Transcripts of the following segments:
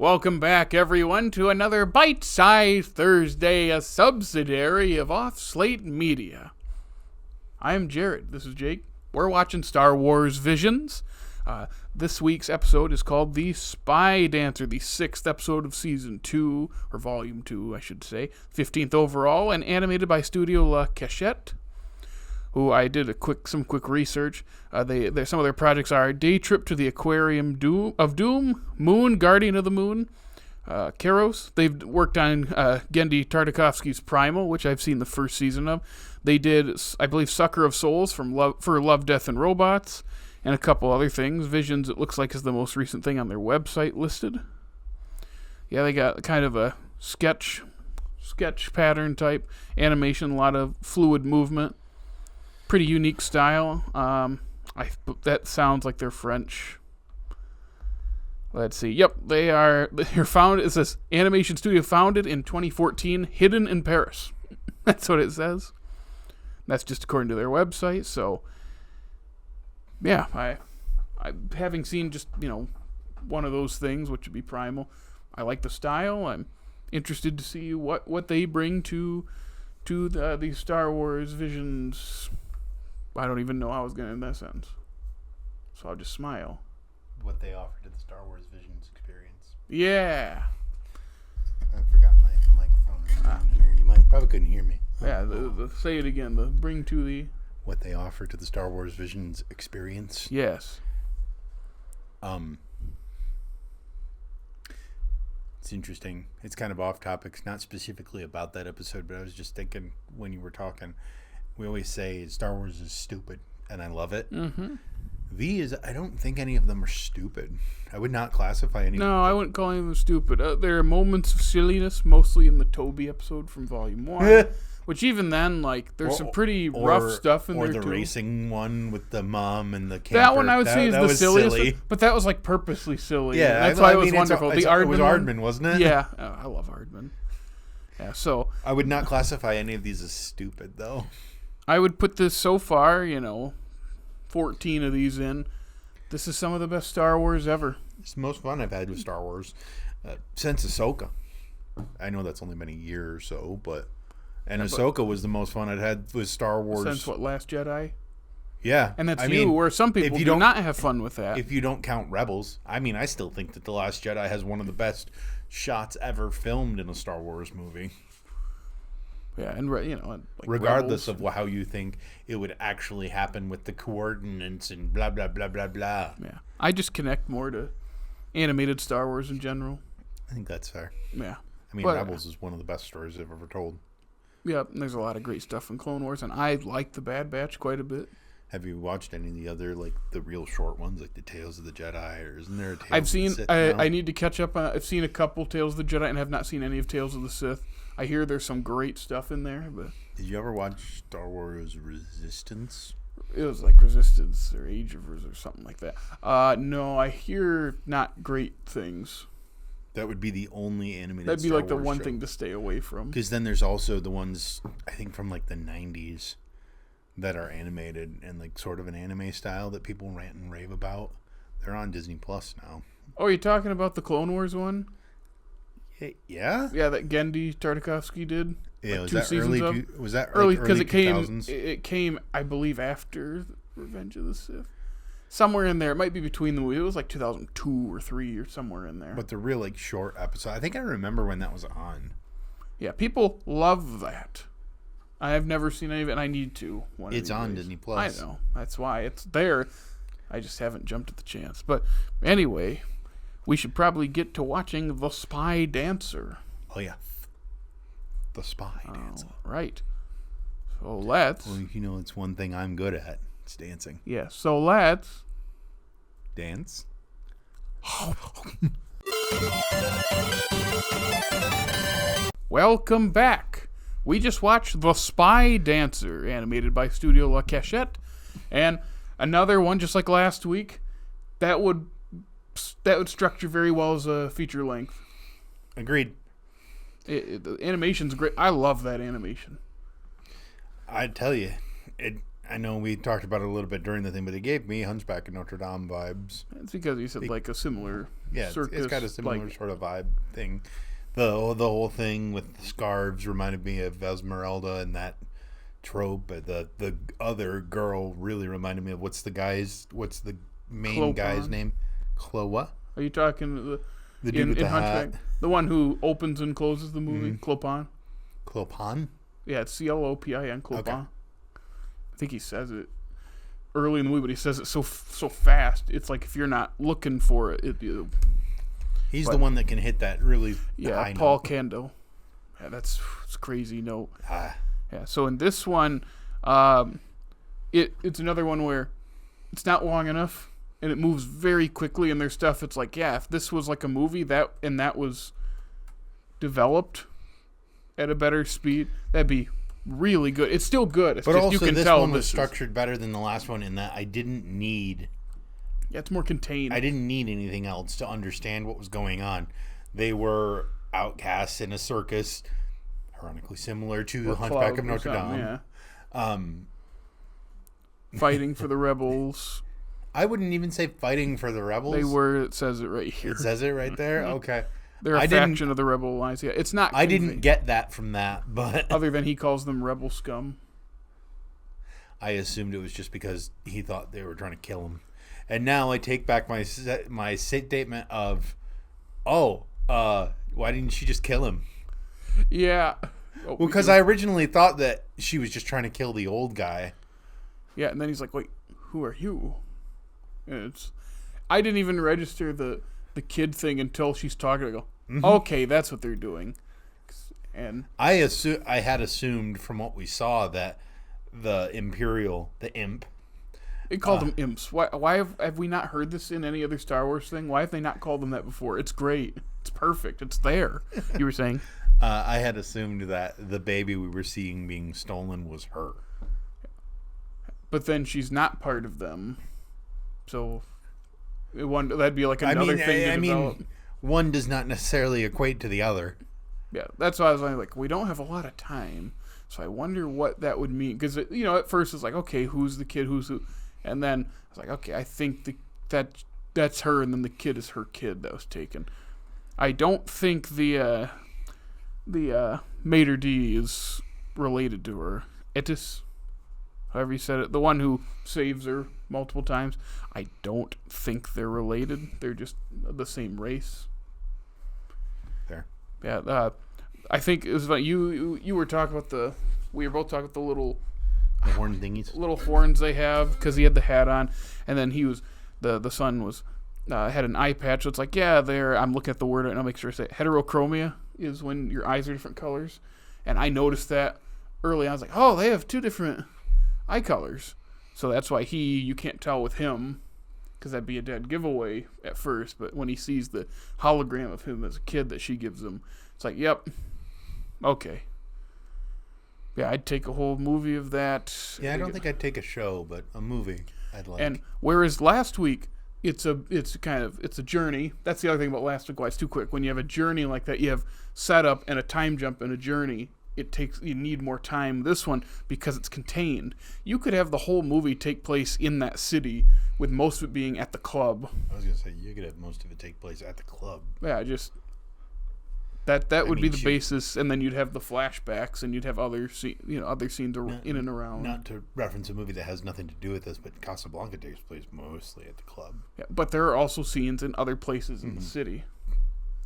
Welcome back, everyone, to another Bite-Sized Thursday, a subsidiary of Slate Media. I am Jared. This is Jake. We're watching Star Wars Visions. This week's episode is called The Spy Dancer, the 6th episode of Season 2, or Volume 2, I should say, 15th overall, and animated by Studio La Cachette, who I did some quick research. Some of their projects are Day Trip to the Aquarium of Doom, Moon, Guardian of the Moon, Karos. They've worked on Genndy Tartakovsky's Primal, which I've seen the first season of. They did, I believe, Sucker of Souls for Love, Death, and Robots, and a couple other things. Visions, it looks like, is the most recent thing on their website listed. Yeah, they got kind of a sketch pattern type animation, a lot of fluid movement. Pretty unique style. That sounds like they're French. Let's see. Yep, they're founded. It says animation studio founded in 2014, hidden in Paris. That's what it says. That's just according to their website. So, yeah, I having seen just one of those things, which would be Primal. I like the style. I'm interested to see what they bring to the Star Wars Visions. I don't even know how I was going to end that sentence. So I'll just smile. What they offer to the Star Wars Visions experience. Yeah. I forgot my microphone was down here. You probably couldn't hear me. Yeah, say it again. Bring to the... What they offer to the Star Wars Visions experience. Yes. It's interesting. It's kind of off topic. It's not specifically about that episode, but I was just thinking when you were talking... We always say Star Wars is stupid, and I love it. Mm-hmm. I don't think any of them are stupid. I would not classify any of them. No, I wouldn't call any of them stupid. There are moments of silliness, mostly in the Toby episode from Volume 1. Which even then, there's some pretty rough stuff in there, too. Or the racing one with the mom and the camper. That one I would say is the silliest. Silly. But that was, purposely silly. Yeah. That's why it was wonderful. It was Aardman, wasn't it? Yeah. Oh, I love Aardman. Yeah, so... I would not classify any of these as stupid, though. I would put this so far, 14 of these in. This is some of the best Star Wars ever. It's the most fun I've had with Star Wars since Ahsoka. I know that's only been a year or so, but... And Ahsoka was the most fun I'd had with Star Wars. Since what, Last Jedi? Yeah. And that's where some people do not have fun with that. If you don't count Rebels. I still think that The Last Jedi has one of the best shots ever filmed in a Star Wars movie. Yeah, and regardless Rebels. of how you think it would actually happen with the coordinates and blah, blah, blah, blah, blah. Yeah, I just connect more to animated Star Wars in general. I think that's fair. Yeah. Rebels is one of the best stories I've ever told. Yeah, and there's a lot of great stuff in Clone Wars, and I like The Bad Batch quite a bit. Have you watched any of the other, the real short ones, like the Tales of the Jedi, or isn't there a Tales I've seen, of the Sith I need to catch up on, I've seen a couple Tales of the Jedi and have not seen any of Tales of the Sith. I hear there's some great stuff in there, but... Did you ever watch Star Wars Resistance? It was like Resistance or Age of Resistance or something like that. No, I hear not great things. That would be the only animated That'd be Star like the Wars one show. Thing to stay away from. Because then there's also the ones, I think, from the 90s that are animated and sort of an anime style that people rant and rave about. They're on Disney Plus now. Oh, you're talking about the Clone Wars one? Yeah? Yeah, that Genndy Tartakovsky did. Yeah, was that early? Was that early? Because it it came, I believe, after Revenge of the Sith. Somewhere in there. It might be between the movies. It was 2002 or 3 or somewhere in there. But the real short episode. I think I remember when that was on. Yeah, people love that. I have never seen any of it, and I need to. It's on Disney Plus. I know. That's why it's there. I just haven't jumped at the chance. But anyway, we should probably get to watching The Spy Dancer. Oh, yeah. The Spy Dancer. Right. So let's... Well, it's one thing I'm good at. It's dancing. Yeah, so let's... Dance. Welcome back. We just watched The Spy Dancer, animated by Studio La Cachette, and another one just like last week. That would structure very well as a feature length. Agreed. The animation's great. I love that animation. I tell you, I know we talked about it a little bit during the thing, but it gave me Hunchback of Notre Dame vibes. It's because you said like a similar circus. It's got a similar sort of vibe thing. The whole thing with the scarves reminded me of Esmeralda and that trope. The other girl really reminded me of what's the main Clopin. guy's name? What? Are you talking The dude with the Hunchback? hat. The one who opens and closes the movie? Mm-hmm. Clopin? Clopin? Yeah, it's Clopin. Clopin. Okay. I think he says it early in the movie, but he says it so fast. It's like if you're not looking for it, He's the one that can hit that really high Paul note. Kando. Yeah, it's a crazy note. Ah. Yeah, so in this one, it's another one where it's not long enough and it moves very quickly, and there's stuff it's like, yeah, if this was like a movie that was developed at a better speed, that'd be really good. It's still good. It's But just, also, you can this tell one was structured better than the last one in that I didn't need it's more contained. anything else to understand what was going on. They were outcasts in a circus, ironically similar to Or Hunchback Club of or Notre something, Dame. yeah. Fighting for the rebels. I wouldn't even say fighting for the rebels. They were. It says it right here. It says it right there? Okay. They're a faction of the rebel alliance. Yeah, it's not. I didn't get that from that, but other than he calls them rebel scum. I assumed it was just because he thought they were trying to kill him. And now I take back my statement of, why didn't she just kill him? Yeah. Well, because I originally thought that she was just trying to kill the old guy. Yeah, and then he's like, wait, who are you? And I didn't even register the kid thing until she's talking. I go, okay, that's what they're doing. And I had assumed from what we saw that the imp. They called them imps. Why have we not heard this in any other Star Wars thing? Why have they not called them that before? It's great. It's perfect. It's there. You were saying? I had assumed that the baby we were seeing being stolen was her. But then she's not part of them. So that'd be like another thing to develop. One does not necessarily equate to the other. Yeah, that's why I was like, we don't have a lot of time. So I wonder what that would mean. Because, at first it's like, okay, who's the kid? Who's who? And then I was like, okay, I think that's her, and then the kid is her kid that was taken. I don't think the Mater D is related to her. Etis, however you said it, the one who saves her multiple times. I don't think they're related. They're just the same race. Fair. Yeah, I think it was like you were talking about we were both talking about The horn thingies. little horns they have because he had the hat on, and then he was the son was had an eye patch. So it's like, yeah, I'm looking at the word and I'll make sure I say it. Heterochromia is when your eyes are different colors, and I noticed that early on. I was like, oh, they have two different eye colors, so that's why you can't tell with him, because that'd be a dead giveaway at first. But when he sees the hologram of him as a kid that she gives him, it's like, yep, okay. Yeah, I'd take a whole movie of that. Yeah, I don't think I'd take a show, but a movie I'd like. And whereas last week it's a journey. That's the other thing about last week. Why it's too quick. When you have a journey like that, you have setup and a time jump and a journey. You need more time. This one, because it's contained, you could have the whole movie take place in that city, with most of it being at the club. I was gonna say you could have most of it take place at the club. Yeah, just that would be the basis, and then you'd have the flashbacks, and you'd have other scenes in and around. Not to reference a movie that has nothing to do with this, but Casablanca takes place mostly at the club. Yeah, but there are also scenes in other places in the city.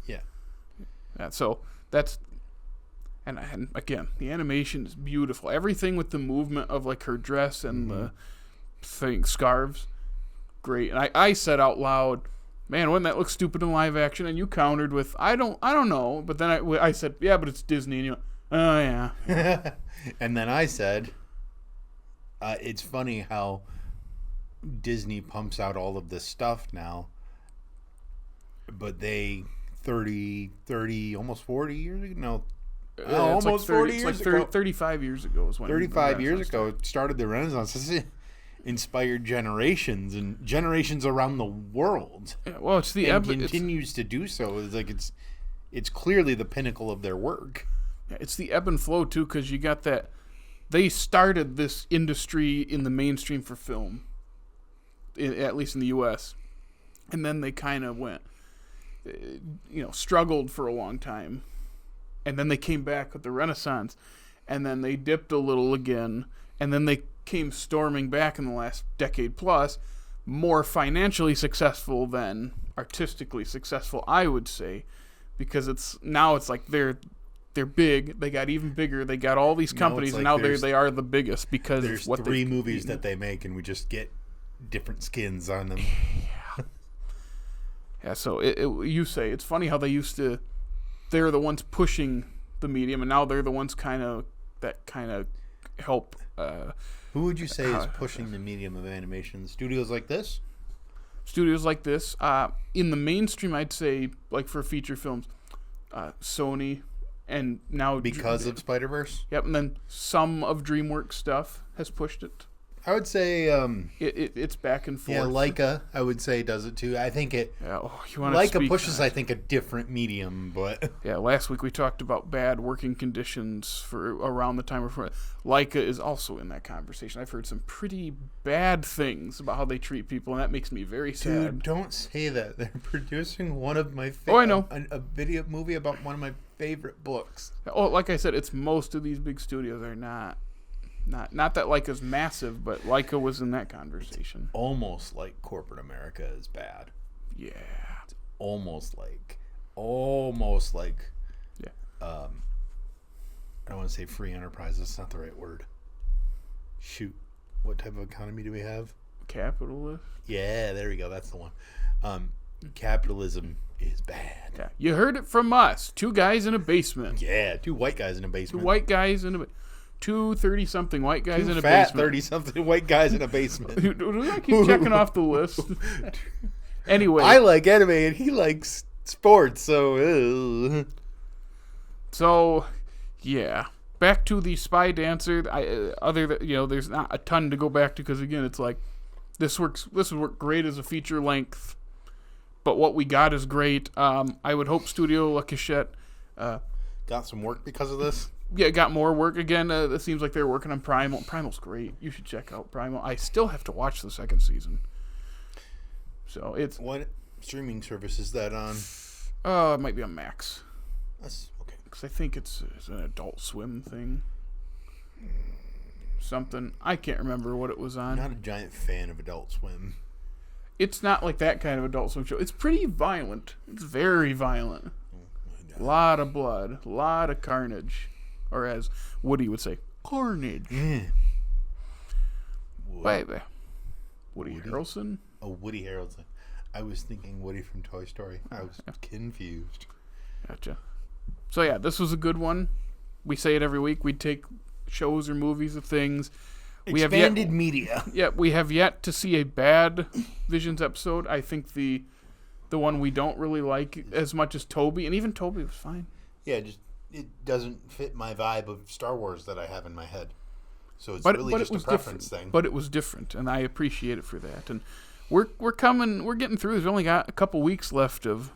Yeah. Yeah, so that's. And again, the animation is beautiful. Everything with the movement of like her dress and the scarves, great. And I said out loud, "Man, wouldn't that look stupid in live action?" And you countered with, "I don't know." But then I said, "Yeah, but it's Disney." And you went, "Oh yeah." And then I said, "It's funny how Disney pumps out all of this stuff now, but they 30, almost 40 years ago, no." Almost 40 years ago. 35 years ago is when 35 years ago started the Renaissance. This inspired generations and generations around the world. Yeah, well, it's the and continues to do so. It's like it's clearly the pinnacle of their work. Yeah, it's the ebb and flow too, because you got that they started this industry in the mainstream for film, at least in the U.S., and then they kind of went, struggled for a long time, and then they came back with the Renaissance, and then they dipped a little again, and then they came storming back in the last decade plus, more financially successful than artistically successful, I would say, because it's like they're big, they got even bigger, they got all these companies, and now they are the biggest because there's what 3 movies that they make, and we just get different skins on them. Yeah, so you say it's funny how they're the ones pushing the medium, and now they're the ones kind of help. Who would you say is pushing the medium of animation? Studios like this? Studios like this. In the mainstream, I'd say, like for feature films, Sony, and now... Because of Spider-Verse? Yep, and then some of DreamWorks stuff has pushed it. I would say... it's back and forth. Yeah, Leica, I would say, does it too. I think it... Yeah, Leica pushes, I think, a different medium, but... Yeah, last week we talked about bad working conditions for around the time of... Leica is also in that conversation. I've heard some pretty bad things about how they treat people, and that makes me very sad. Dude, don't say that. They're producing one of my favorite... Oh, I know. A video movie about one of my favorite books. Oh, like I said, it's most of these big studios are not that Leica's massive, but Leica was in that conversation. It's almost like corporate America is bad. Yeah. It's almost like yeah. I don't want to say free enterprise, that's not the right word. Shoot. What type of economy do we have? Capitalist? Yeah, there we go, that's the one. Capitalism is bad. Yeah. You heard it from us. 2 guys in a basement. Yeah, 2 white guys in a basement. 2 white guys in a 2 30-something white guys in a fat basement. 30-something white guys in a basement. Do I keep checking off the list? Anyway. I like anime and he likes sports, so... So, yeah. Back to the Spy Dancer. There's not a ton to go back to because, again, it's like, this would work great as a feature length, but what we got is great. I would hope Studio La Cachette... got some work because of this? Yeah, got more work again. It seems like they're working on Primal. Primal's great. You should check out Primal. I still have to watch the 2nd season. So it's... What streaming service is that on? It might be on Max. That's okay. Because I think it's an Adult Swim thing. Something. I can't remember what it was on. I'm not a giant fan of Adult Swim. It's not like that kind of Adult Swim show. It's pretty violent. It's very violent. A lot of blood. A lot of carnage. Or as Woody would say, carnage. Yeah. Baby. Woody Harrelson? Oh, Woody Harrelson. I was thinking Woody from Toy Story. I was confused. Gotcha. So yeah, this was a good one. We say it every week. We take shows or movies of things. Expanded media. Yeah, we have yet to see a bad Visions episode. I think the one we don't really like as much as Toby, and even Toby was fine. Yeah, just it doesn't fit my vibe of Star Wars that I have in my head. So it's but just a preference thing. thing. But it was different, and I appreciate it for that. And we're getting through. We've only got a couple weeks left of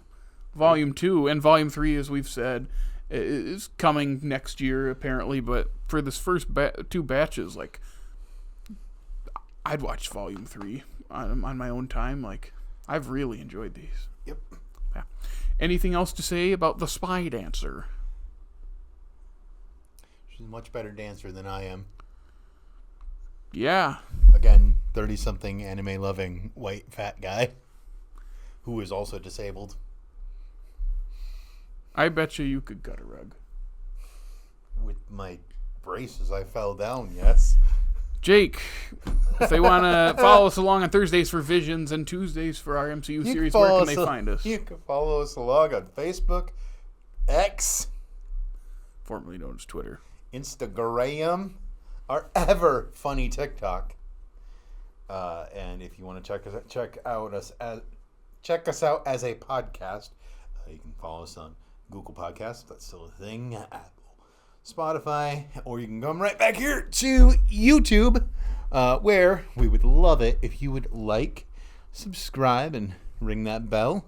Volume 2, and Volume 3, as we've said, is coming next year apparently. But for this first 2 batches, like, I'd watch Volume 3 on my own time. Like, I've really enjoyed these. Yep. Yeah. Anything else to say about the Spy Dancer? She's a much better dancer than I am. Yeah. Again, 30-something anime-loving white fat guy who is also disabled. I bet you could gut a rug. With my braces, I fell down, yes. Jake, if they want to follow us along on Thursdays for Visions and Tuesdays for our MCU series, where can they find us? You can follow us along on Facebook, X, formerly known as Twitter, Instagram, our ever funny TikTok. And if you want to check us out as a podcast, you can follow us on Google Podcasts, if that's still a thing, Apple, Spotify, or you can come right back here to YouTube, where we would love it if you would like, subscribe, and ring that bell.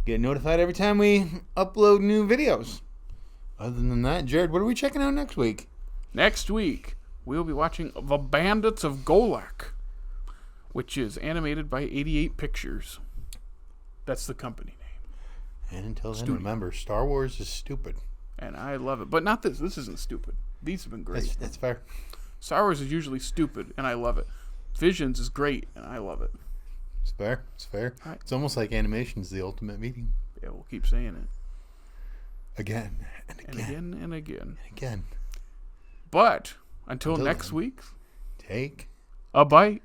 Get notified every time we upload new videos. Other than that, Jared, what are we checking out next week? Next week, we'll be watching The Bandits of Golak, which is animated by 88 Pictures. That's the company name. And until then, remember, Star Wars is stupid. And I love it. But not this. This isn't stupid. These have been great. That's fair. Star Wars is usually stupid, and I love it. Visions is great, and I love it. It's fair. It's fair. Right. It's almost like animation's the ultimate medium. Yeah, we'll keep saying it. Again and again. And again and again. And again. But until next then, week, take a bite.